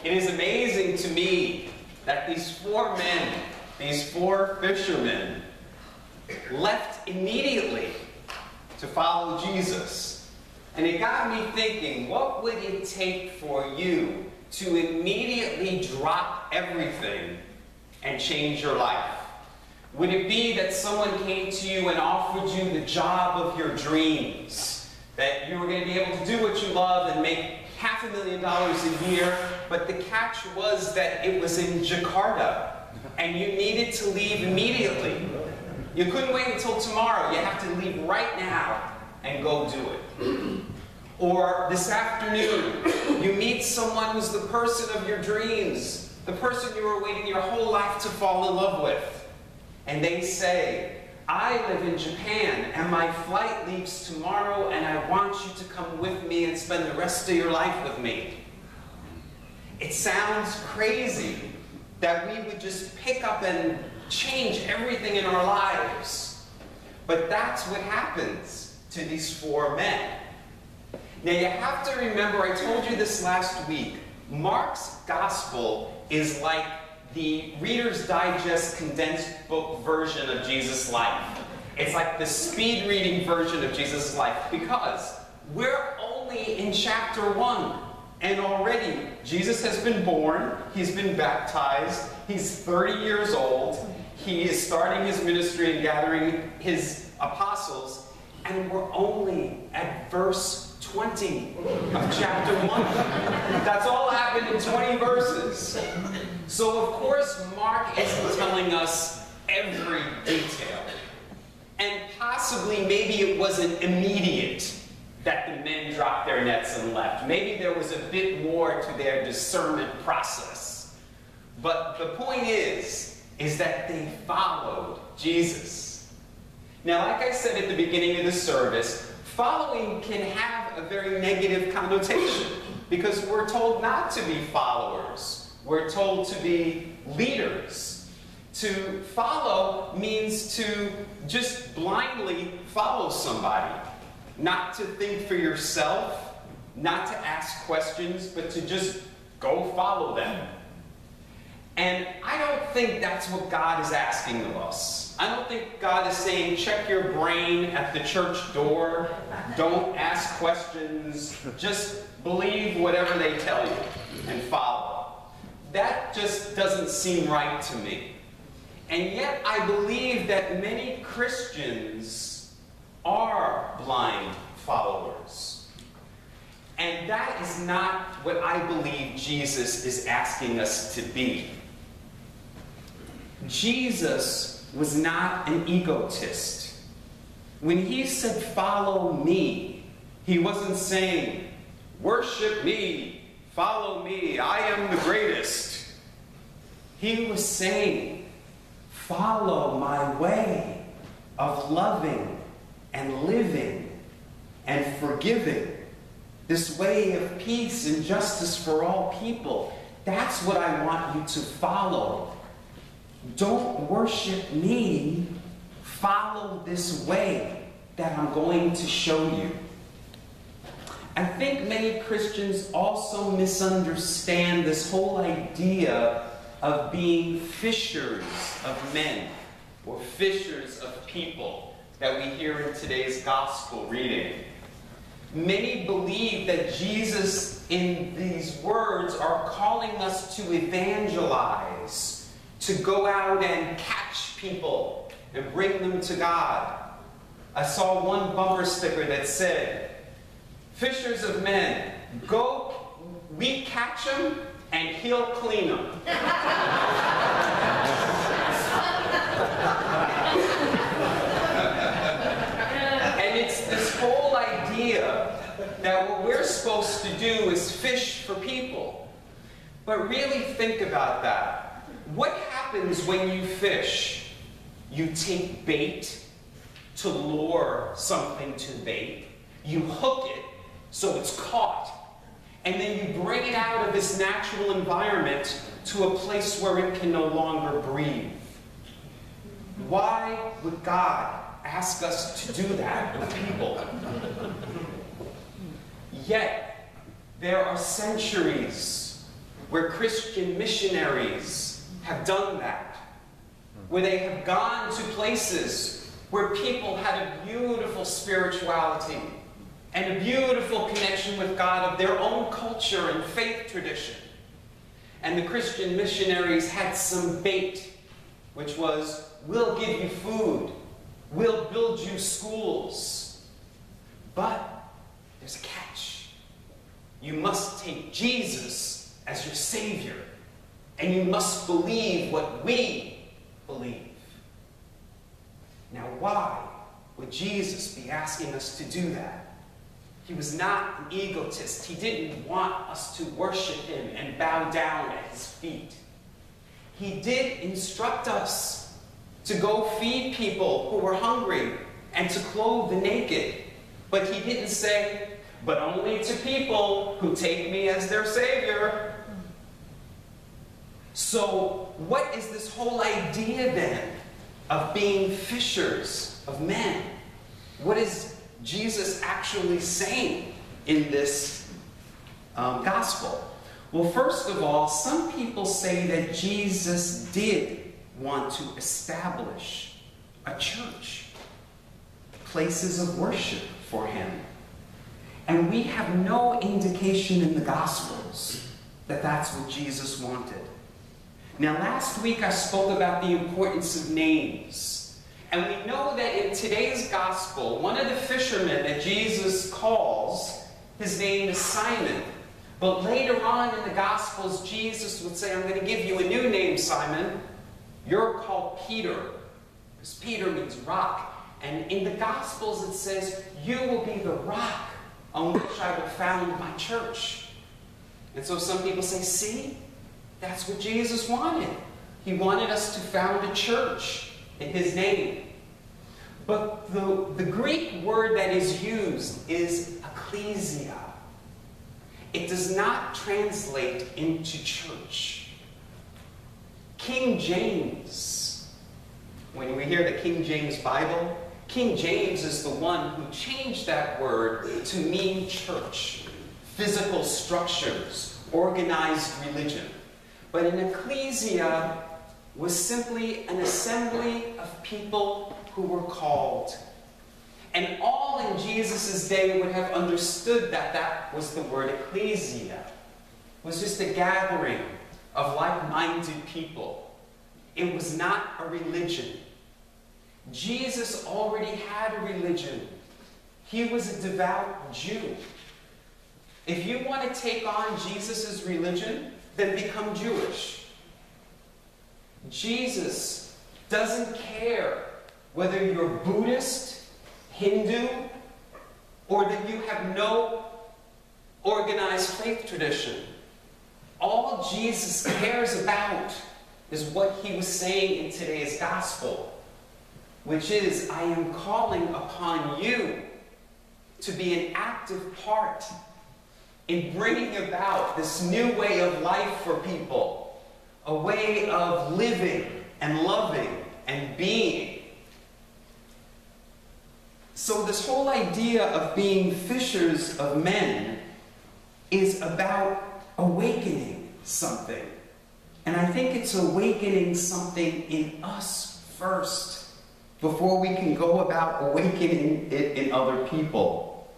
It is amazing to me that these four men, these four fishermen, left immediately to follow Jesus. And it got me thinking, what would it take for you to immediately drop everything and change your life? Would it be that someone came to you and offered you the job of your dreams? That you were going to be able to do what you love and make $500,000 a year, but the catch was that it was in Jakarta, and you needed to leave immediately. You couldn't wait until tomorrow. You have to leave right now and go do it. Or this afternoon, you meet someone who's the person of your dreams, the person you were waiting your whole life to fall in love with. And they say, I live in Japan, and my flight leaves tomorrow, and I want you to come with me and spend the rest of your life with me. It sounds crazy that we would just pick up and change everything in our lives. But that's what happens to these four men. Now you have to remember, I told you this last week, Mark's gospel is like the Reader's Digest condensed book version of Jesus' life. It's like the speed reading version of Jesus' life, because we're only in chapter 1, and already Jesus has been born, he's been baptized, he's 30 years old, he is starting his ministry and gathering his apostles, and we're only at verse 20 of chapter 1. That's all happened in 20 verses. So of course Mark isn't telling us every detail. And possibly maybe it wasn't immediate that the men dropped their nets and left. Maybe there was a bit more to their discernment process. But the point is that they followed Jesus. Now, like I said at the beginning of the service, following can have a very negative connotation, because we're told not to be followers. We're told to be leaders. To follow means to just blindly follow somebody. Not to think for yourself, not to ask questions, but to just go follow them. And I don't think that's what God is asking of us. I don't think God is saying, check your brain at the church door, don't ask questions, just believe whatever they tell you and follow. That just doesn't seem right to me. And yet I believe that many Christians are blind followers. And that is not what I believe Jesus is asking us to be. Jesus was not an egotist. When he said, follow me, he wasn't saying, worship me, follow me, I am the greatest. He was saying, follow my way of loving and living and forgiving. This way of peace and justice for all people. That's what I want you to follow. Don't worship me. Follow this way that I'm going to show you. I think many Christians also misunderstand this whole idea of being fishers of men or fishers of people that we hear in today's gospel reading. Many believe that Jesus in these words are calling us to evangelize, to go out and catch people and bring them to God. I saw one bumper sticker that said, fishers of men, go, we catch them and he'll clean them. And it's this whole idea that what we're supposed to do is fish for people. But really think about that. What happens when you fish? You take bait to lure something to bait. You hook it so it's caught. And then you bring it out of its natural environment to a place where it can no longer breathe. Why would God ask us to do that with people? Yet, there are centuries where Christian missionaries have done that, where they have gone to places where people had a beautiful spirituality and a beautiful connection with God of their own culture and faith tradition. And the Christian missionaries had some bait, which was, we'll give you food, we'll build you schools, but there's a catch. You must take Jesus as your Savior, and you must believe what we believe. Now, why would Jesus be asking us to do that? He was not an egotist. He didn't want us to worship him and bow down at his feet. He did instruct us to go feed people who were hungry and to clothe the naked. But he didn't say, but only to people who take me as their Savior. So what is this whole idea then of being fishers of men? What is Jesus actually saying in this gospel? Well, first of all, some people say that Jesus did want to establish a church, places of worship for him. And we have no indication in the Gospels that that's what Jesus wanted. Now, last week I spoke about the importance of names. And we know that in today's Gospel, one of the fishermen that Jesus calls, his name is Simon. But later on in the Gospels, Jesus would say, I'm going to give you a new name, Simon. You're called Peter, because Peter means rock. And in the Gospels it says, you will be the rock on which I will found my church. And so some people say, see, that's what Jesus wanted. He wanted us to found a church in his name. But the Greek word that is used is ecclesia. It does not translate into church. King James, when we hear the King James Bible, King James is the one who changed that word to mean church, physical structures, organized religion. But an ecclesia was simply an assembly of people who were called. And all in Jesus' day would have understood that that was the word ecclesia. It was just a gathering of like-minded people. It was not a religion. Jesus already had a religion. He was a devout Jew. If you want to take on Jesus' religion, then become Jewish. Jesus doesn't care whether you're Buddhist, Hindu, or that you have no organized faith tradition. All Jesus cares about is what he was saying in today's gospel, which is, I am calling upon you to be an active part in bringing about this new way of life for people, a way of living and loving and being. So this whole idea of being fishers of men is about awakening something. And I think it's awakening something in us first, before we can go about awakening it in other people.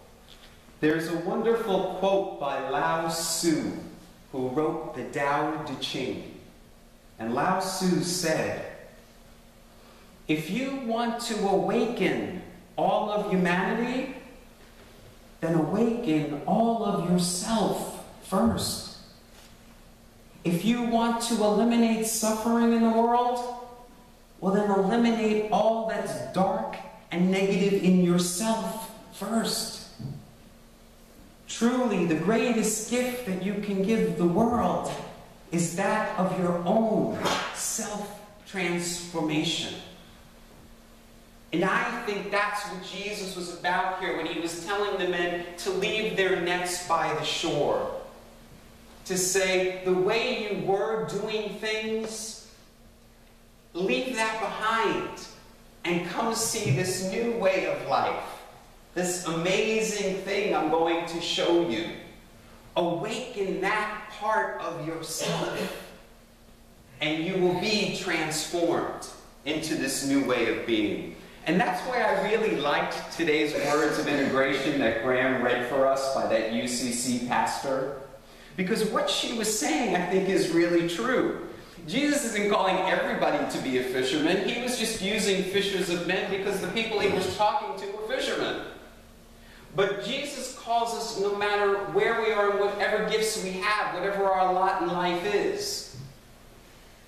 There's a wonderful quote by Lao Tzu, who wrote the Tao Te Ching. And Lao Tzu said, if you want to awaken all of humanity, then awaken all of yourself first. If you want to eliminate suffering in the world, well then eliminate all that's dark and negative in yourself first. Truly, the greatest gift that you can give the world is that of your own self-transformation. And I think that's what Jesus was about here when he was telling the men to leave their nets by the shore. To say, the way you were doing things, leave that behind and come see this new way of life. This amazing thing I'm going to show you. Awaken that part of yourself. And you will be transformed into this new way of being. And that's why I really liked today's words of integration that Graham read for us by that UCC pastor. Because what she was saying, I think, is really true. Jesus isn't calling everybody to be a fisherman. He was just using fishers of men because the people he was talking to were fishermen. But Jesus calls us, no matter where we are and whatever gifts we have, whatever our lot in life is.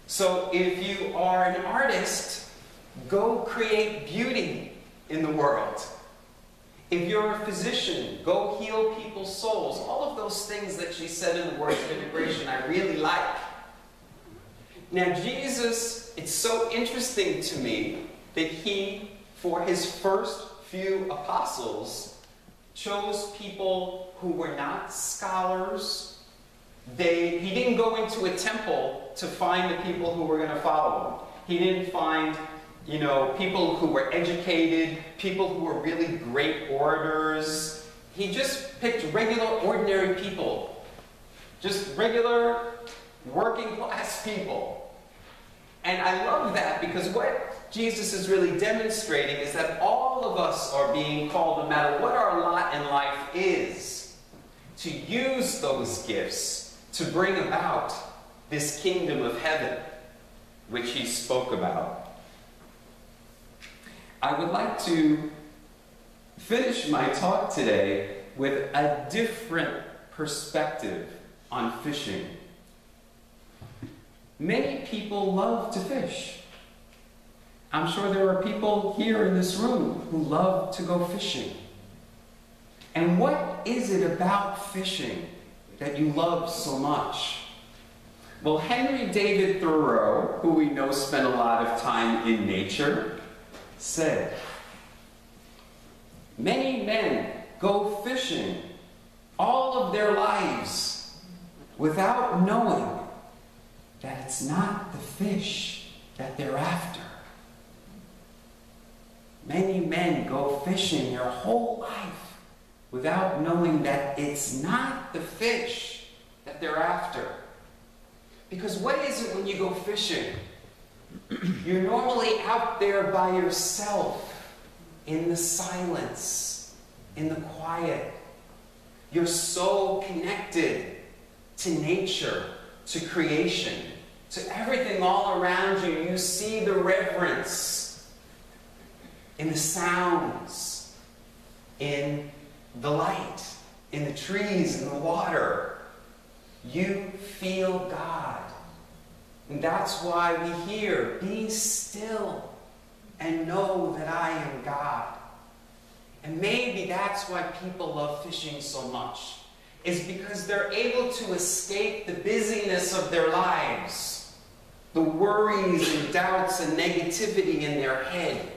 So if you are an artist, go create beauty in the world. If you're a physician, go heal people's souls. All of those things that she said in the words of integration, I really like. Now Jesus, it's so interesting to me that he, for his first few apostles, chose people who were not scholars. He didn't go into a temple to find the people who were going to follow him. He didn't find, people who were educated, people who were really great orators. He just picked regular, ordinary people. Just regular, working class people. And I love that because what Jesus is really demonstrating is that all of us are being called, no matter what our lot in life is, to use those gifts to bring about this kingdom of heaven, which he spoke about. I would like to finish my talk today with a different perspective on fishing. Many people love to fish. I'm sure there are people here in this room who love to go fishing. And what is it about fishing that you love so much? Well, Henry David Thoreau, who we know spent a lot of time in nature, said, "Many men go fishing all of their lives without knowing that it's not the fish that they're after." Many men go fishing their whole life without knowing that it's not the fish that they're after. Because what is it when you go fishing? You're normally out there by yourself, in the silence, in the quiet. You're so connected to nature, to creation, to everything all around you. You see the reverence in the sounds, in the light, in the trees, in the water. You feel God. And that's why we hear, "Be still and know that I am God." And maybe that's why people love fishing so much, is because they're able to escape the busyness of their lives, the worries and doubts and negativity in their head.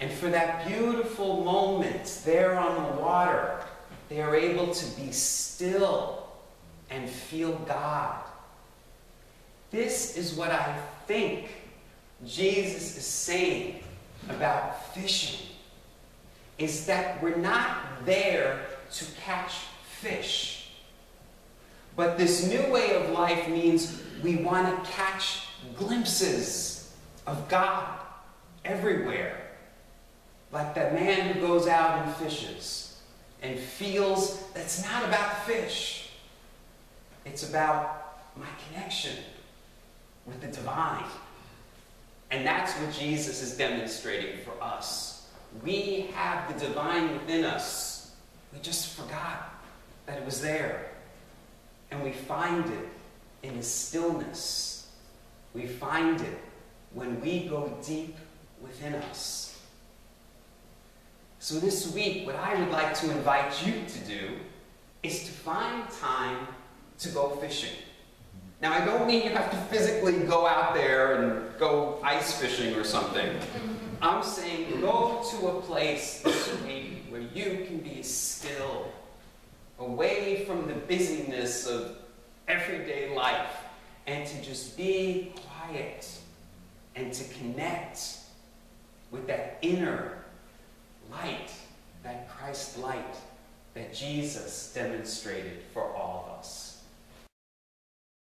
And for that beautiful moment there on the water, they are able to be still and feel God. This is what I think Jesus is saying about fishing, is that we're not there to catch fish. But this new way of life means we want to catch glimpses of God everywhere. Like that man who goes out and fishes and feels that's not about the fish. It's about my connection with the divine. And that's what Jesus is demonstrating for us. We have the divine within us. We just forgot that it was there. And we find it in the stillness. We find it when we go deep within us. So this week, what I would like to invite you to do is to find time to go fishing. Now, I don't mean you have to physically go out there and go ice fishing or something. I'm saying go to a place this week where you can be still, away from the busyness of everyday life, and to just be quiet and to connect with that inner light, that Christ light that Jesus demonstrated for all of us.